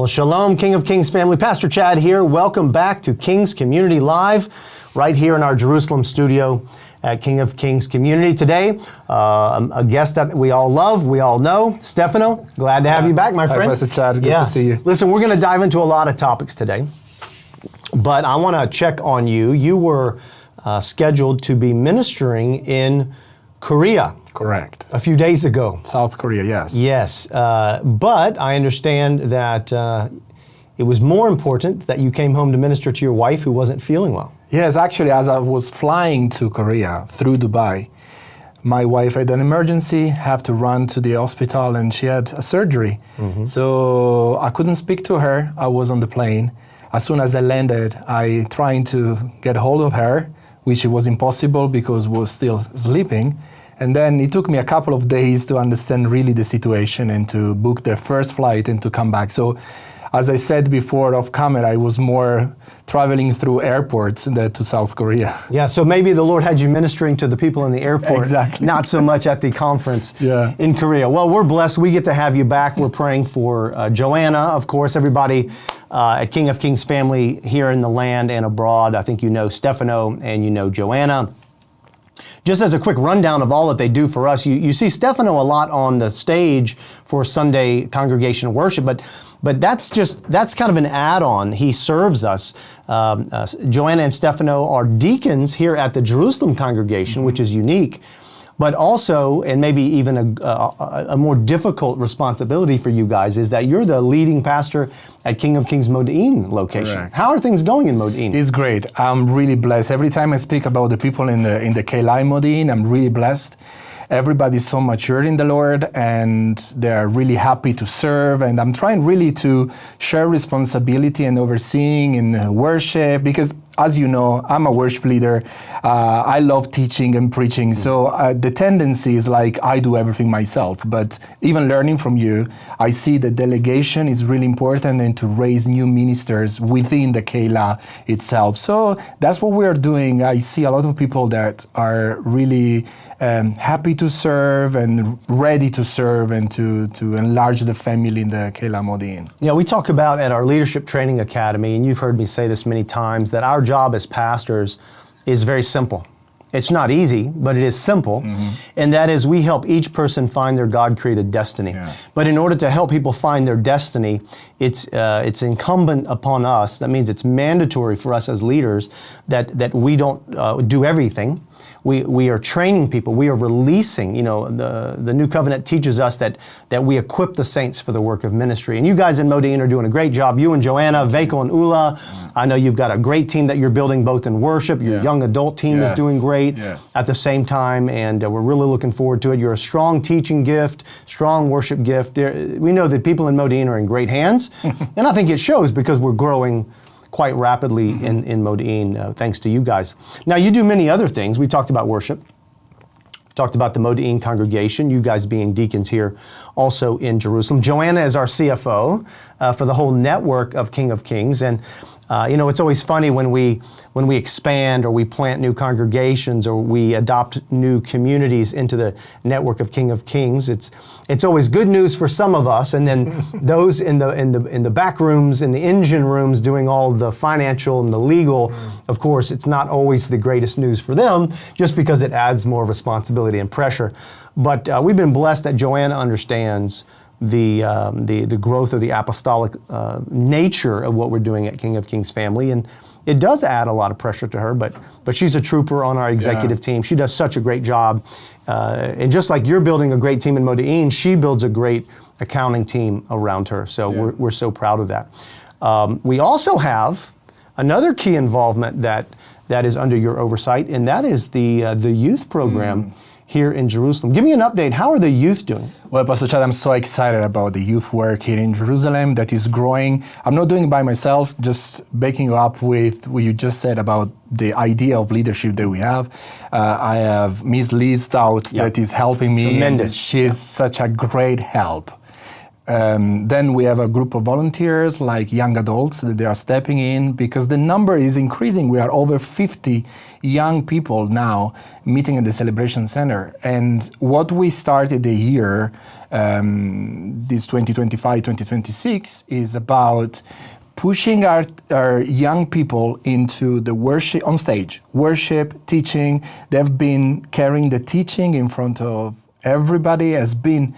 Well, shalom, King of Kings family. Pastor Chad here. Welcome back to Kings Community Live, right here in our Jerusalem studio at King of Kings Community. Today, a guest that we all love, we all know, Stefano. Glad to have you back, my friend. Hi, Pastor Chad. Good to see you. Listen, we're going to dive into a lot of topics today, but I want to check on you. You were scheduled to be ministering in Korea. Correct. A few days ago. South Korea, yes. Yes, but I understand that it was more important that you came home to minister to your wife who wasn't feeling well. Yes, actually, as I was flying to Korea through Dubai, my wife had an emergency, had to run to the hospital, and she had a surgery. Mm-hmm. So I couldn't speak to her. I was on the plane. As soon as I landed, I tried to get hold of her, which was impossible because was still sleeping. And then it took me a couple of days to understand really the situation and to book the first flight and to come back. So as I said before off camera, I was more traveling through airports than to South Korea. Yeah, so maybe the Lord had you ministering to the people in the airport, exactly. Not so much at the conference in Korea. Well, we're blessed. We get to have you back. We're praying for Joanna, of course, everybody at King of Kings family here in the land and abroad. I think you know Stefano and you know Joanna. Just as a quick rundown of all that they do for us, you see Stefano a lot on the stage for Sunday congregational worship, but that's kind of an add-on. He serves us. Joanna and Stefano are deacons here at the Jerusalem congregation, which is unique, but also, and maybe even a more difficult responsibility for you guys, is that you're the leading pastor at King of Kings Modi'in location. Correct. How are things going in Modi'in? It's great. I'm really blessed. Every time I speak about the people in the KCL Modi'in, I'm really blessed. Everybody's so mature in the Lord and they're really happy to serve, and I'm trying really to share responsibility and overseeing in worship because, as you know, I'm a worship leader. I love teaching and preaching, so the tendency is like I do everything myself, but even learning from you, I see that delegation is really important and to raise new ministers within the KCL itself. So that's what we're doing. I see a lot of people that are really happy to serve and ready to serve and to enlarge the family in the KCL Modi'in. Yeah, we talk about at our Leadership Training Academy, and you've heard me say this many times, that our job as pastors is very simple. It's not easy, but it is simple, and that is we help each person find their God-created destiny. Yeah. But in order to help people find their destiny, it's incumbent upon us, that means it's mandatory for us as leaders that we don't do everything. We are training people. We are releasing. You know, the New Covenant teaches us that we equip the saints for the work of ministry. And you guys in Modi'in are doing a great job. You and Joanna, Veko and Ula. I know you've got a great team that you're building both in worship. Your young adult team is doing great at the same time, and we're really looking forward to it. You're a strong teaching gift, strong worship gift. We know that people in Modi'in are in great hands, and I think it shows because we're growing quite rapidly in Modi'in, thanks to you guys. Now, you do many other things. We talked about worship. We talked about the Modi'in congregation, you guys being deacons here also in Jerusalem. Joanna is our CFO for the whole network of King of Kings. And you know, it's always funny when we expand or we plant new congregations or we adopt new communities into the network of King of Kings. It's always good news for some of us, and then those in the back rooms, in the engine rooms, doing all the financial and the legal. Of course, it's not always the greatest news for them, just because it adds more responsibility and pressure. But we've been blessed that Joanna understands the growth of the apostolic nature of what we're doing at King of Kings family, and it does add a lot of pressure to her, but she's a trooper on our executive team. She does such a great job, and just like you're building a great team in Modi'in, she builds a great accounting team around her, so we're so proud of that. We also have another key involvement that is under your oversight, and that is the youth program here in Jerusalem. Give me an update. How are the youth doing? Well, Pastor Chad, I'm so excited about the youth work here in Jerusalem that is growing. I'm not doing it by myself, just backing you up with what you just said about the idea of leadership that we have. I have Miss Liz Stout that is helping me. Tremendous. She's such a great help. Then we have a group of volunteers, like young adults, that they are stepping in because the number is increasing. We are over 50 young people now meeting at the Celebration Center. And what we started the year, this 2025-2026, is about pushing our young people into the worship on stage, worship, teaching. They've been carrying the teaching in front of everybody. Has been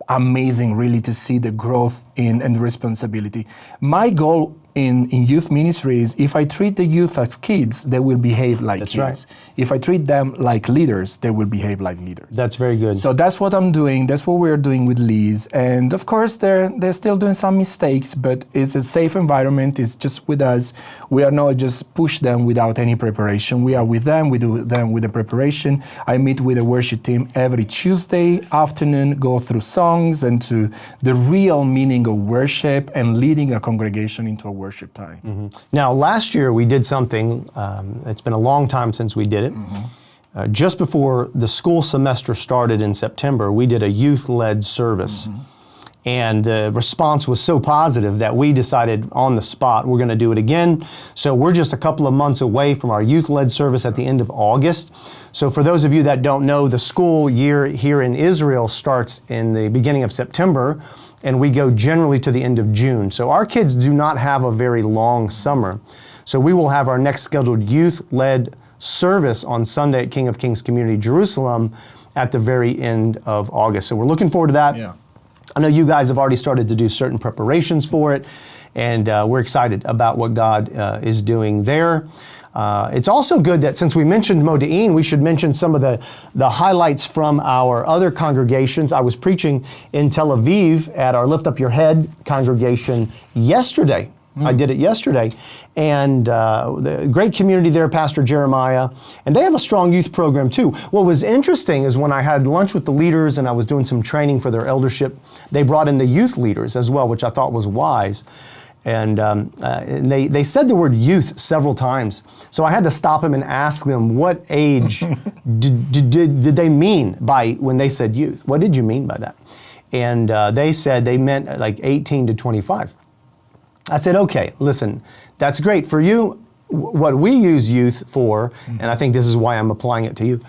amazing, really, to see the growth and responsibility. My goal in youth ministry is if I treat the youth as kids, they will behave like That's kids. right. If I treat them like leaders, they will behave like leaders. That's very good. So that's what I'm doing. That's what we're doing with Liz. And of course, they're still doing some mistakes, but it's a safe environment. It's just with us. We are not just push them without any preparation. We are with them. We do them with the preparation. I meet with the worship team every Tuesday afternoon, go through songs and to the real meaning of worship and leading a congregation into a worship time. Mm-hmm. Now, last year we did something, it's been a long time since we did it. Mm-hmm. Just before the school semester started in September, we did a youth-led service. Mm-hmm. And the response was so positive that we decided on the spot we're going to do it again. So we're just a couple of months away from our youth-led service at the end of August. So for those of you that don't know, the school year here in Israel starts in the beginning of September, and we go generally to the end of June. So our kids do not have a very long summer. So we will have our next scheduled youth-led service on Sunday at King of Kings Community Jerusalem at the very end of August. So we're looking forward to that. Yeah. I know you guys have already started to do certain preparations for it, and we're excited about what God is doing there. It's also good that since we mentioned Modi'in, we should mention some of the highlights from our other congregations. I was preaching in Tel Aviv at our Lift Up Your Head congregation yesterday. I did it yesterday. And the great community there, Pastor Jeremiah, and they have a strong youth program too. What was interesting is when I had lunch with the leaders and I was doing some training for their eldership, they brought in the youth leaders as well, which I thought was wise. And they said the word youth several times. So I had to stop them and ask them what age did they mean by when they said youth? What did you mean by that? And they said they meant like 18 to 25. I said, okay, listen, that's great for you. What we use youth for, and I think this is why I'm applying it to you,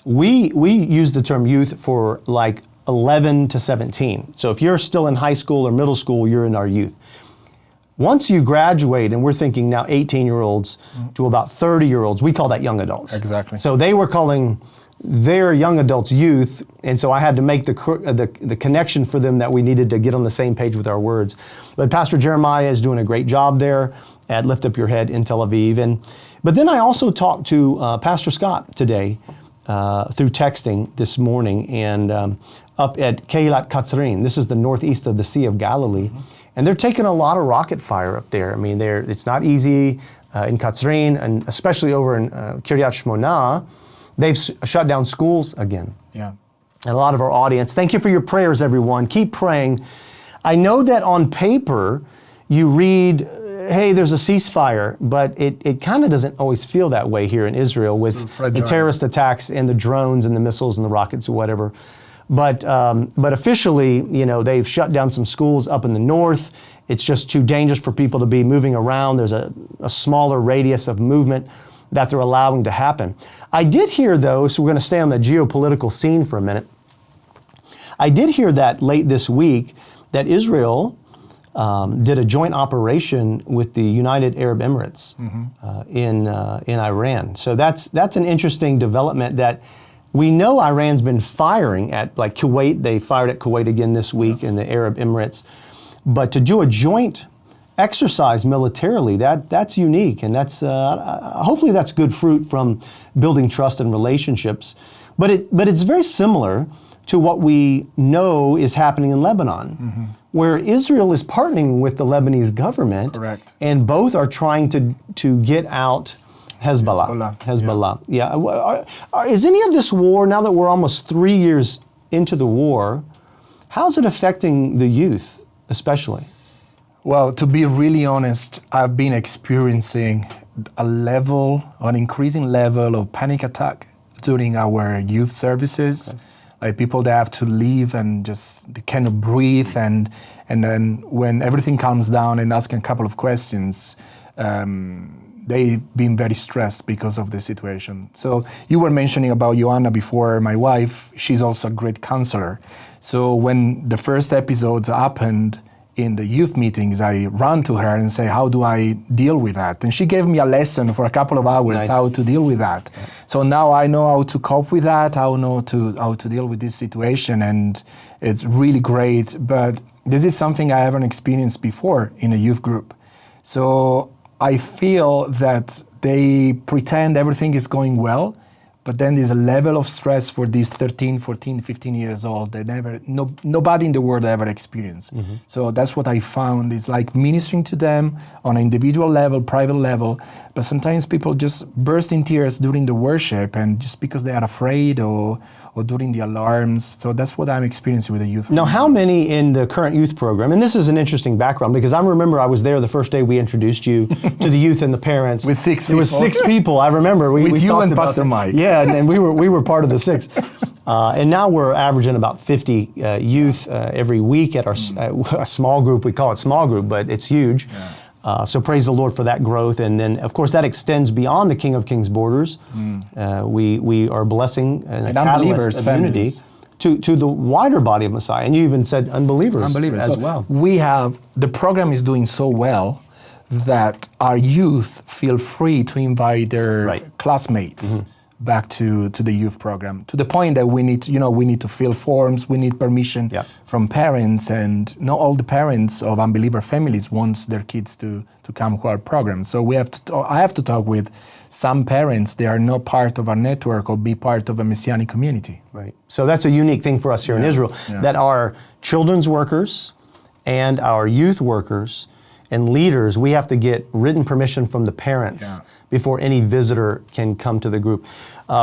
we use the term youth for like 11 to 17. So if you're still in high school or middle school, you're in our youth. Once you graduate, and we're thinking now 18-year-olds to about 30-year-olds, we call that young adults. Exactly. So they were calling their young adults youth, and so I had to make the connection for them that we needed to get on the same page with our words. But Pastor Jeremiah is doing a great job there at Lift Up Your Head in Tel Aviv. But then I also talked to Pastor Scott today through texting this morning, and up at Keilat Katzrin. This is the northeast of the Sea of Galilee. And they're taking a lot of rocket fire up there. I mean, it's not easy in Katzrin, and especially over in Kiryat Shmona. They've shut down schools again. Yeah. And a lot of our audience, thank you for your prayers, everyone. Keep praying. I know that on paper, you read, hey, there's a ceasefire, but it kind of doesn't always feel that way here in Israel with the terrorist attacks and the drones and the missiles and the rockets or whatever. But officially, they've shut down some schools up in the north. It's just too dangerous for people to be moving around. There's a smaller radius of movement that they're allowing to happen. I did hear, though, so we're going to stay on the geopolitical scene for a minute. I did hear that late this week that Israel did a joint operation with the United Arab Emirates in Iran. So that's an interesting development that we know Iran's been firing at, like Kuwait. They fired at Kuwait again this week in the Arab Emirates. But to do a joint exercise militarily, that's unique, and that's hopefully that's good fruit from building trust and relationships. But it's very similar to what we know is happening in Lebanon, where Israel is partnering with the Lebanese government. Correct. And both are trying to get out Hezbollah. Yeah. Is any of this war, now that we're almost 3 years into the war, how's it affecting the youth especially? Well, to be really honest, I've been experiencing an increasing level of panic attack during our youth services. like people that have to leave and just they cannot breathe, and then when everything calms down and asking a couple of questions, they've been very stressed because of the situation. So you were mentioning about Joanna before, my wife. She's also a great counselor. So when the first episodes happened in the youth meetings, I ran to her and say, how do I deal with that? And she gave me a lesson for a couple of hours. Nice. How to deal with that. Yeah. So now I know how to cope with that, how to deal with this situation, and it's really great. But this is something I haven't experienced before in a youth group. So I feel that they pretend everything is going well, but then there's a level of stress for these 13, 14, 15 years old that nobody in the world ever experienced. Mm-hmm. So that's what I found. It's like ministering to them on an individual level, private level, but sometimes people just burst in tears during the worship, and just because they are afraid or during the alarms. So that's what I'm experiencing with the youth. Now, how many in the current youth program, and this is an interesting background, because I remember I was there the first day we introduced you to the youth and the parents. With 6 people. It was 6 people, I remember. We you talked and about Pastor Mike. Yeah, and we were part of the 6. And now we're averaging about 50 youth every week at our a small group. We call it small group, but it's huge. Yeah. So praise the Lord for that growth. And then, of course, that extends beyond the King of Kings borders. We are blessing and unbelievers, of unity to the wider body of Messiah. And you even said unbelievers as well. The program is doing so well that our youth feel free to invite their classmates back to the youth program, to the point that we need to fill forms, we need permission from parents, and not all the parents of unbeliever families wants their kids to come to our program. So I have to talk with some parents that are not part of our network or be part of a Messianic community. Right. So that's a unique thing for us here in Israel, that our children's workers and our youth workers and leaders, we have to get written permission from the parents before any visitor can come to the group.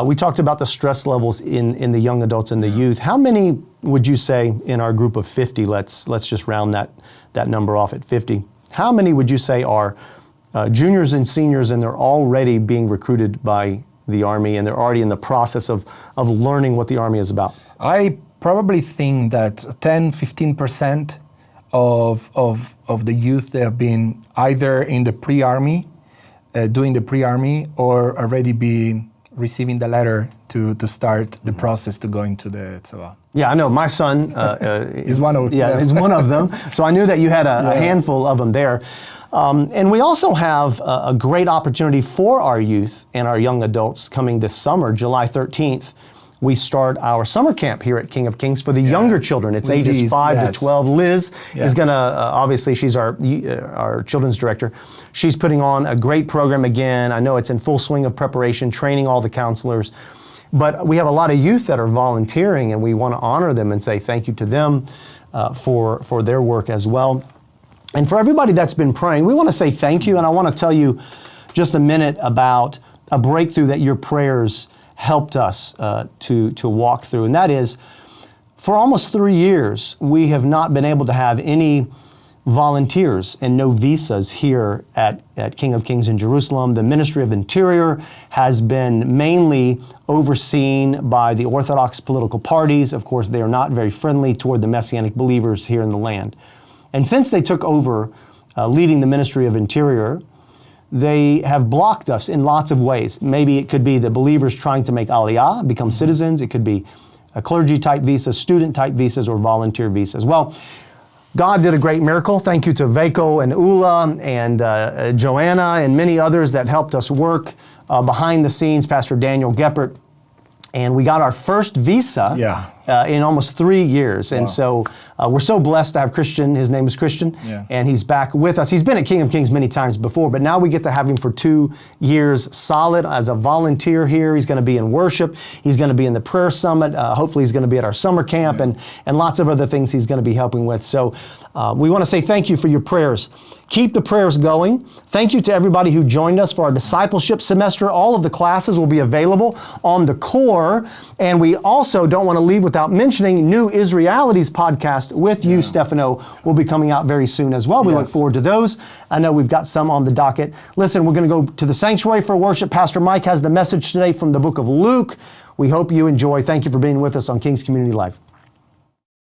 We talked about the stress levels in the young adults and the youth. How many would you say in our group of 50, let's just round that number off at 50, how many would you say are juniors and seniors, and they're already being recruited by the Army and they're already in the process of learning what the Army is about? I probably think that 10-15% of the youth, they have been either in the pre-Army, doing the pre-Army, or already been receiving the letter to start the process to go into the Tzava. Yeah, I know. My son is one of is one of them. So I knew that you had a handful of them there. And we also have a great opportunity for our youth and our young adults coming this summer, July 13th. We start our summer camp here at King of Kings for the younger children. It's ages 5 to 12. Liz is going to, obviously, she's our children's director. She's putting on a great program again. I know it's in full swing of preparation, training all the counselors. But we have a lot of youth that are volunteering, and we want to honor them and say thank you to them for their work as well. And for everybody that's been praying, we want to say thank you. And I want to tell you just a minute about a breakthrough that your prayers helped us to walk through. And that is, for almost 3 years, we have not been able to have any volunteers and no visas here at King of Kings in Jerusalem. The Ministry of Interior has been mainly overseen by the Orthodox political parties. Of course, they are not very friendly toward the Messianic believers here in the land. And since they took over leading the Ministry of Interior, they have blocked us in lots of ways. Maybe it could be the believers trying to make aliyah, become citizens. It could be a clergy-type visa, student-type visas, or volunteer visas. Well, God did a great miracle. Thank you to Veko and Ula and Joanna and many others that helped us work behind the scenes, Pastor Daniel Geppert. And we got our first visa in almost 3 years. And so we're so blessed to have Christian. His name is Christian. And he's back with us. He's been at King of Kings many times before, but now we get to have him for 2 years solid as a volunteer here. He's going to be in worship. He's going to be in the prayer summit. Hopefully he's going to be at our summer camp and lots of other things he's going to be helping with. So we want to say thank you for your prayers. Keep the prayers going. Thank you to everybody who joined us for our discipleship semester. All of the classes will be available on the core. And we also don't want to leave without mentioning New Israelities podcast with you, Stefano, will be coming out very soon as well. We look forward to those. I know we've got some on the docket. Listen, we're going to go to the sanctuary for worship. Pastor Mike has the message today from the book of Luke. We hope you enjoy. Thank you for being with us on King's Community Life.